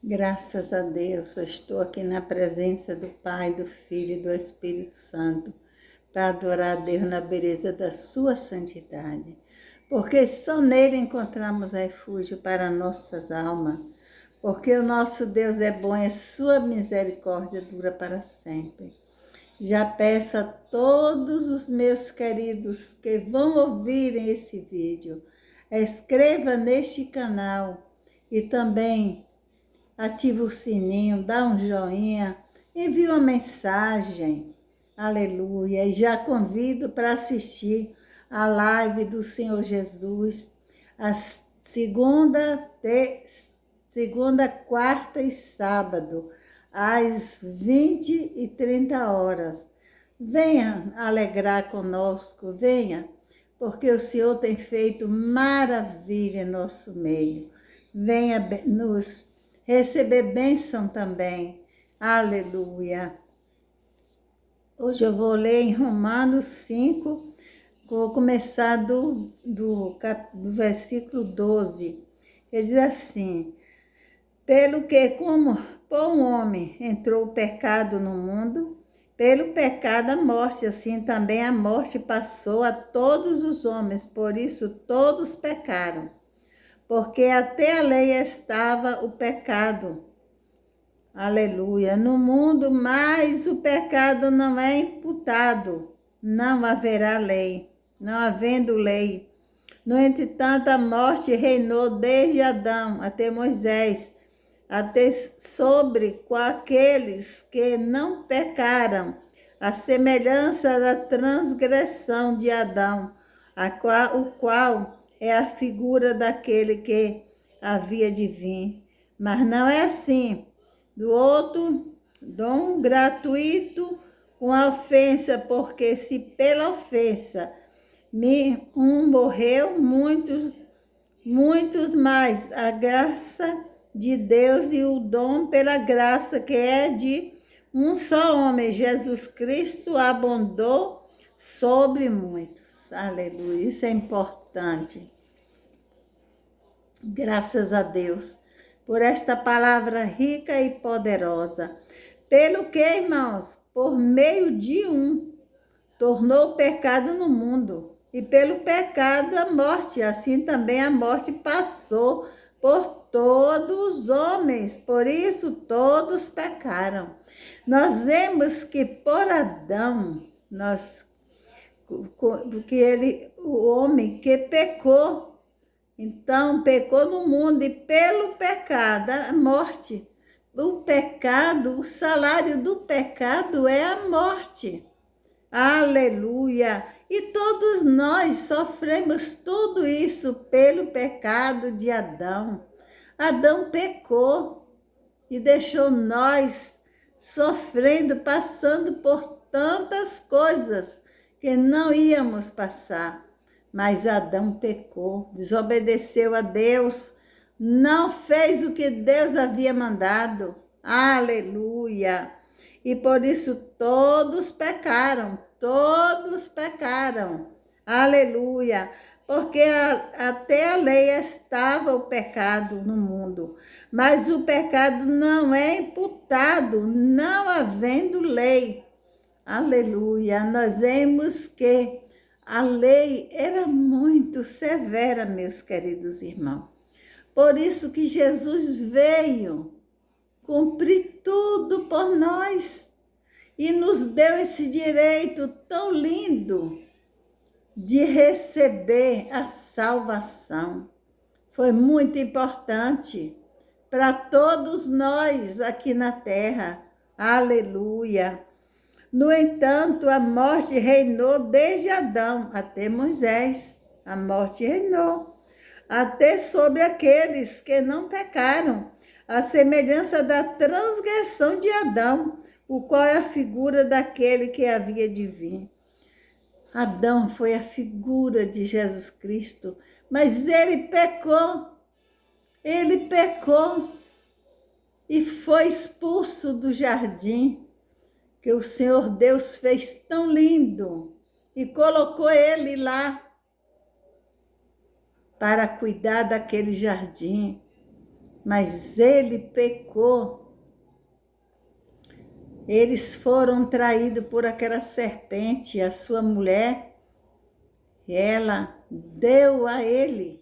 Graças a Deus, eu estou aqui na presença do Pai, do Filho e do Espírito Santo para adorar a Deus na beleza da sua santidade, porque só nele encontramos refúgio para nossas almas, porque o nosso Deus é bom e a sua misericórdia dura para sempre. Já peço a todos os meus queridos que vão ouvirem esse vídeo, inscreva neste canal e também ativa o sininho, dá um joinha, envia uma mensagem, aleluia, e já convido para assistir a live do Senhor Jesus, às segunda, quarta e sábado, às 20h30. Venha alegrar conosco, venha, porque o Senhor tem feito maravilha em nosso meio. Venha nos receber bênção também. Aleluia. Hoje eu vou ler em Romanos 5, vou começar do versículo 12. Ele diz assim: pelo que como por um homem entrou o pecado no mundo, pelo pecado a morte, assim também a morte passou a todos os homens, por isso todos pecaram. Porque até a lei estava o pecado, aleluia, no mundo, mas o pecado não é imputado, não haverá lei, não havendo lei. No entretanto, a morte reinou desde Adão até Moisés, até sobre aqueles que não pecaram, a semelhança da transgressão de Adão, o qual é a figura daquele que havia de vir. Mas não é assim. Do outro, dom gratuito com a ofensa, porque se pela ofensa um morreu, muitos mais a graça de Deus e o dom pela graça que é de um só homem, Jesus Cristo, abundou sobre muitos. Aleluia, isso é importante. Graças a Deus por esta palavra rica e poderosa. Pelo que, irmãos, por meio de um, tornou o pecado no mundo, e pelo pecado a morte, assim também a morte passou por todos os homens, por isso todos pecaram. Nós vemos que por Adão, o homem que pecou, então pecou no mundo, e pelo pecado a morte. O pecado, o salário do pecado é a morte. Aleluia! E todos nós sofremos tudo isso pelo pecado de Adão. Adão pecou e deixou nós sofrendo, passando por tantas coisas que não íamos passar. Mas Adão pecou, desobedeceu a Deus, não fez o que Deus havia mandado. Aleluia! E por isso todos pecaram, aleluia, porque até a lei estava o pecado no mundo, mas o pecado não é imputado, não havendo lei, aleluia. Nós vemos que a lei era muito severa, meus queridos irmãos, por isso que Jesus veio cumprir tudo por nós e nos deu esse direito tão lindo de receber a salvação. Foi muito importante para todos nós aqui na terra. Aleluia! No entanto, a morte reinou desde Adão até Moisés. A morte reinou até sobre aqueles que não pecaram, a semelhança da transgressão de Adão, o qual é a figura daquele que havia de vir. Adão foi a figura de Jesus Cristo, mas ele pecou e foi expulso do jardim que o Senhor Deus fez tão lindo e colocou ele lá para cuidar daquele jardim. mas ele pecou. Eles foram traídos por aquela serpente, a sua mulher, e ela deu a ele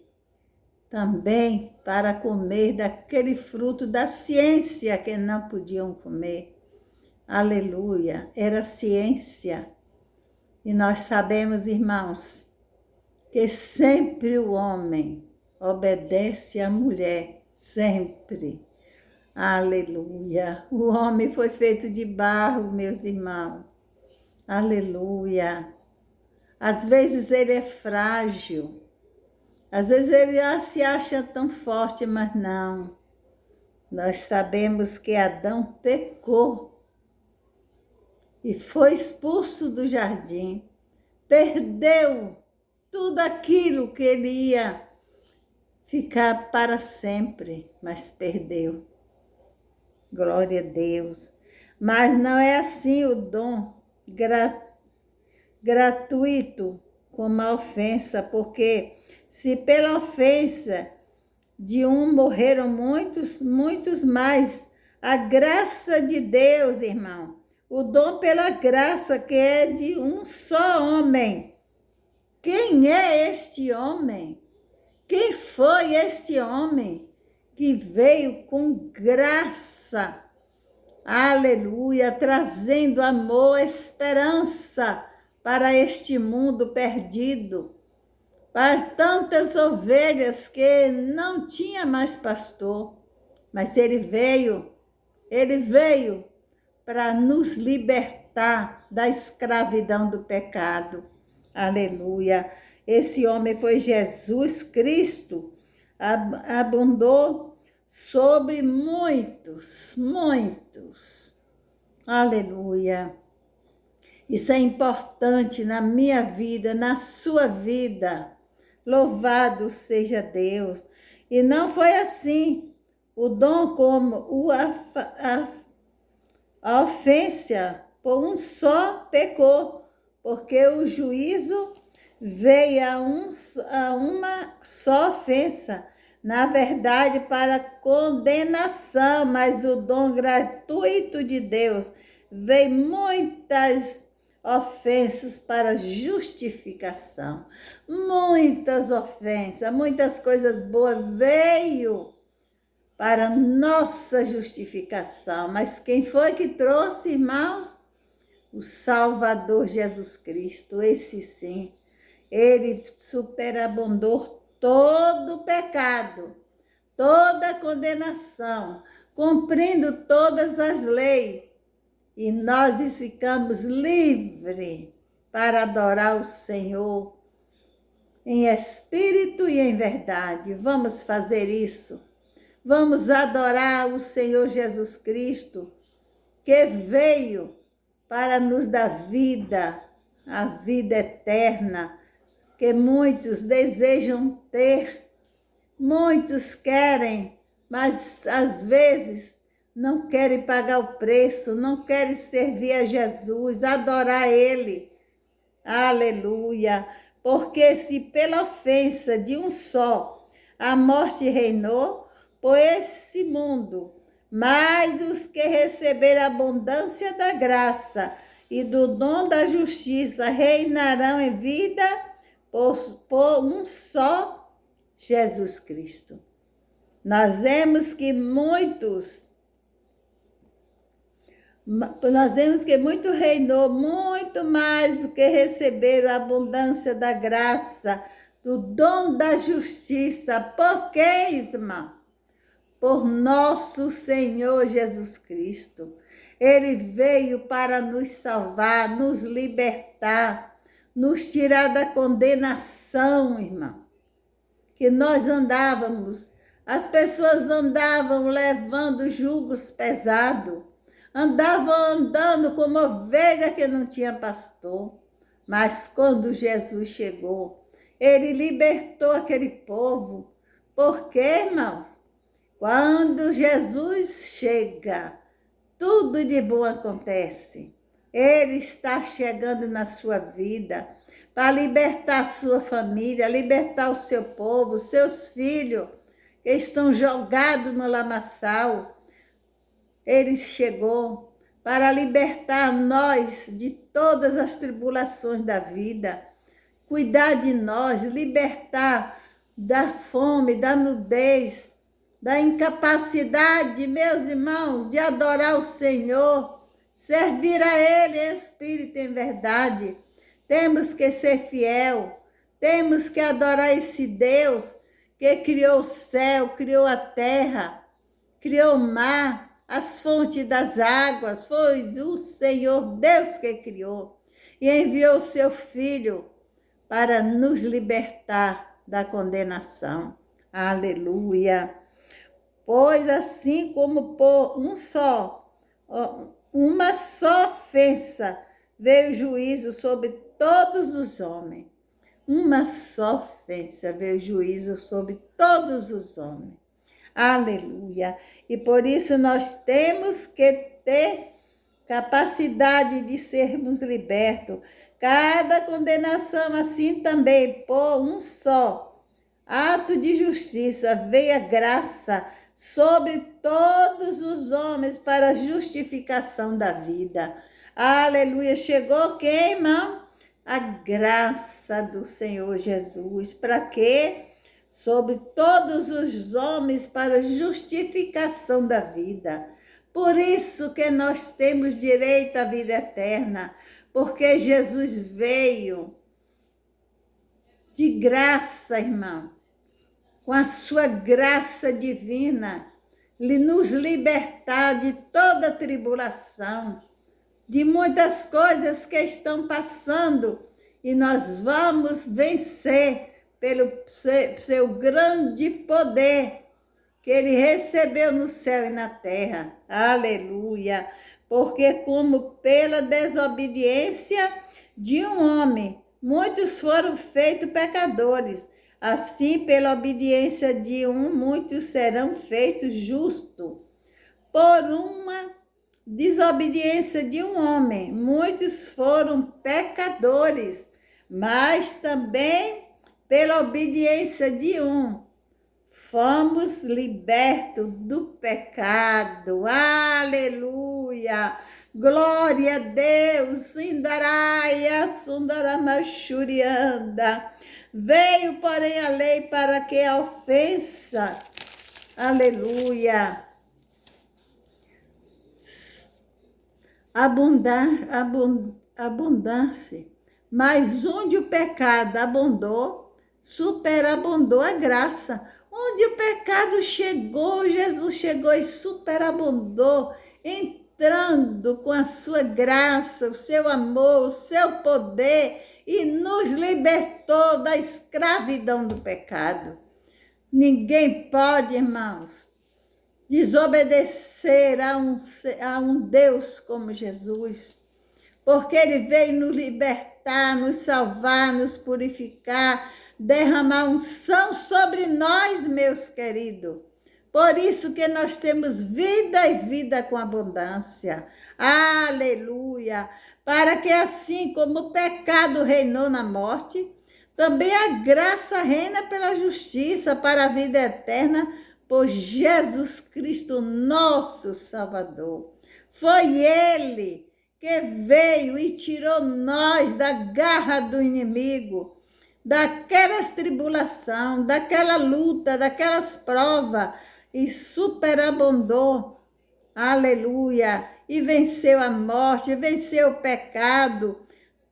também para comer daquele fruto da ciência que não podiam comer. Aleluia, era ciência. E nós sabemos, irmãos, que sempre o homem obedece à mulher, sempre. Aleluia. O homem foi feito de barro, meus irmãos. Aleluia. Às vezes ele é frágil. Às vezes ele se acha tão forte, mas não. Nós sabemos que Adão pecou e foi expulso do jardim. Perdeu tudo aquilo que ele ia ficar para sempre, mas perdeu. Glória a Deus. Mas não é assim o dom gratuito como a ofensa, porque se pela ofensa de um morreram muitos, muitos mais, a graça de Deus, irmão, o dom pela graça que é de um só homem. Quem é este homem? Quem foi este homem que veio com graça? Aleluia, trazendo amor, esperança para este mundo perdido, para tantas ovelhas que não tinha mais pastor, mas ele veio para nos libertar da escravidão do pecado. Aleluia. Esse homem foi Jesus Cristo, abundou sobre muitos, muitos. Aleluia. Isso é importante na minha vida, na sua vida. Louvado seja Deus. E não foi assim. O dom como a ofensa, por um só pecou, porque o juízo veio a uma só ofensa, na verdade para condenação, mas o dom gratuito de Deus veio muitas ofensas para justificação, muitas ofensas, muitas coisas boas veio para nossa justificação, mas quem foi que trouxe, irmãos? O Salvador Jesus Cristo, esse sim, ele superabundou todo o pecado, toda a condenação, cumprindo todas as leis, e nós ficamos livres para adorar o Senhor em espírito e em verdade. Vamos fazer isso. Vamos adorar o Senhor Jesus Cristo, que veio para nos dar vida, a vida eterna, que muitos desejam ter, muitos querem, mas às vezes não querem pagar o preço, não querem servir a Jesus, adorar Ele. Aleluia! Porque se pela ofensa de um só a morte reinou por esse mundo, mas os que receberam a abundância da graça e do dom da justiça reinarão em vida por um só Jesus Cristo. Nós vemos que muitos reinou, muito mais do que receberam a abundância da graça, do dom da justiça. Por quê, irmão? Por nosso Senhor Jesus Cristo. Ele veio para nos salvar, nos libertar, nos tirar da condenação, irmão. Que nós andávamos, as pessoas andavam levando jugos pesados, andavam andando como ovelha que não tinha pastor. Mas quando Jesus chegou, ele libertou aquele povo. Por quê, irmãos? Quando Jesus chega, tudo de bom acontece. Ele está chegando na sua vida para libertar a sua família, libertar o seu povo, seus filhos que estão jogados no lamaçal. Ele chegou para libertar nós de todas as tribulações da vida, cuidar de nós, libertar da fome, da nudez, da incapacidade, meus irmãos, de adorar o Senhor, servir a Ele em espírito e em verdade. Temos que ser fiel, temos que adorar esse Deus que criou o céu, criou a terra, criou o mar, as fontes das águas. Foi o Senhor Deus que criou e enviou o seu Filho para nos libertar da condenação. Aleluia! Pois assim como por uma só ofensa veio juízo sobre todos os homens. Uma só ofensa veio juízo sobre todos os homens. Aleluia! E por isso nós temos que ter capacidade de sermos libertos. Cada condenação assim também, por um só ato de justiça, veio a graça sobre todos os homens para a justificação da vida. Aleluia! Chegou quem, irmão? A graça do Senhor Jesus. Para quê? Sobre todos os homens para a justificação da vida. Por isso que nós temos direito à vida eterna, porque Jesus veio de graça, irmão, com a sua graça divina, nos libertar de toda tribulação, de muitas coisas que estão passando, e nós vamos vencer pelo seu grande poder que ele recebeu no céu e na terra. Aleluia! Porque como pela desobediência de um homem, muitos foram feitos pecadores, assim pela obediência de um, muitos serão feitos justos. Por uma desobediência de um homem, muitos foram pecadores, mas também pela obediência de um, fomos libertos do pecado. Aleluia! Glória a Deus! Sindaraia, sundaramachurianda. Veio, porém, a lei para que a ofensa, aleluia, abundasse. Mas onde o pecado abundou, superabundou a graça. Onde o pecado chegou, Jesus chegou e superabundou, entrando com a sua graça, o seu amor, o seu poder, e nos libertou da escravidão do pecado. Ninguém pode, irmãos, desobedecer a um Deus como Jesus, porque ele veio nos libertar, nos salvar, nos purificar, derramar unção sobre nós, meus queridos. Por isso que nós temos vida e vida com abundância. Aleluia! Para que assim como o pecado reinou na morte, também a graça reina pela justiça para a vida eterna por Jesus Cristo, nosso Salvador. Foi Ele que veio e tirou nós da garra do inimigo, daquelas tribulações, daquela luta, daquelas provas, e superabundou, aleluia, e venceu a morte, venceu o pecado.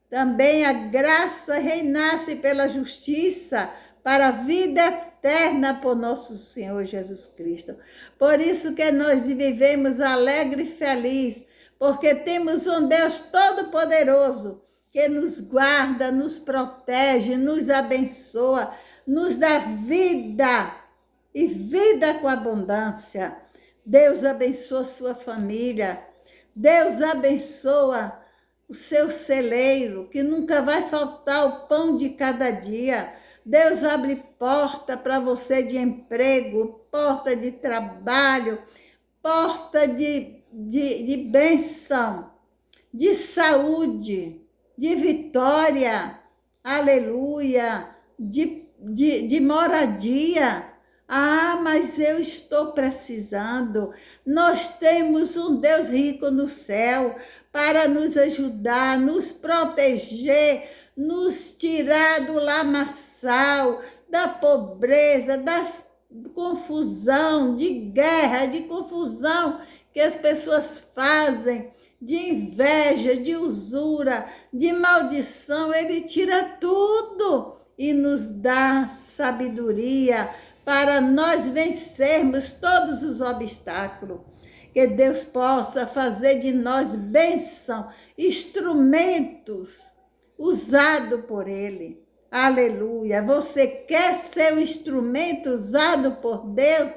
Também a graça reinasse pela justiça para a vida eterna por nosso Senhor Jesus Cristo. Por isso que nós vivemos alegre e feliz, porque temos um Deus todo-poderoso que nos guarda, nos protege, nos abençoa, nos dá vida e vida com abundância. Deus abençoa a sua família, Deus abençoa o seu celeiro, que nunca vai faltar o pão de cada dia. Deus abre porta para você de emprego, porta de trabalho, porta de bênção, de saúde, de vitória, aleluia, de moradia. Ah, mas eu estou precisando. Nós temos um Deus rico no céu para nos ajudar, nos proteger, nos tirar do lamaçal, da pobreza, das confusão, de guerra, de confusão que as pessoas fazem, de inveja, de usura, de maldição. Ele tira tudo e nos dá sabedoria para nós vencermos todos os obstáculos. Que Deus possa fazer de nós bênção, instrumentos usados por Ele. Aleluia. Você quer ser um instrumento usado por Deus?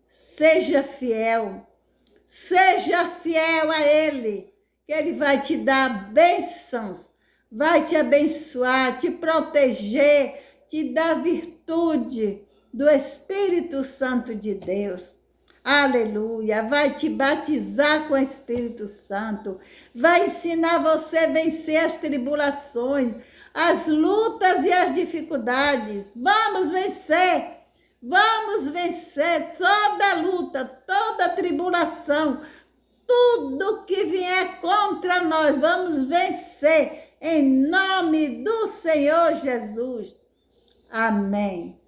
Seja fiel. Seja fiel a Ele, que Ele vai te dar bênçãos, vai te abençoar, te proteger, te dar virtude do Espírito Santo de Deus. Aleluia, vai te batizar com o Espírito Santo, vai ensinar você a vencer as tribulações, as lutas e as dificuldades. Vamos vencer! Vamos vencer toda luta, toda tribulação, tudo que vier contra nós, vamos vencer em nome do Senhor Jesus. Amém.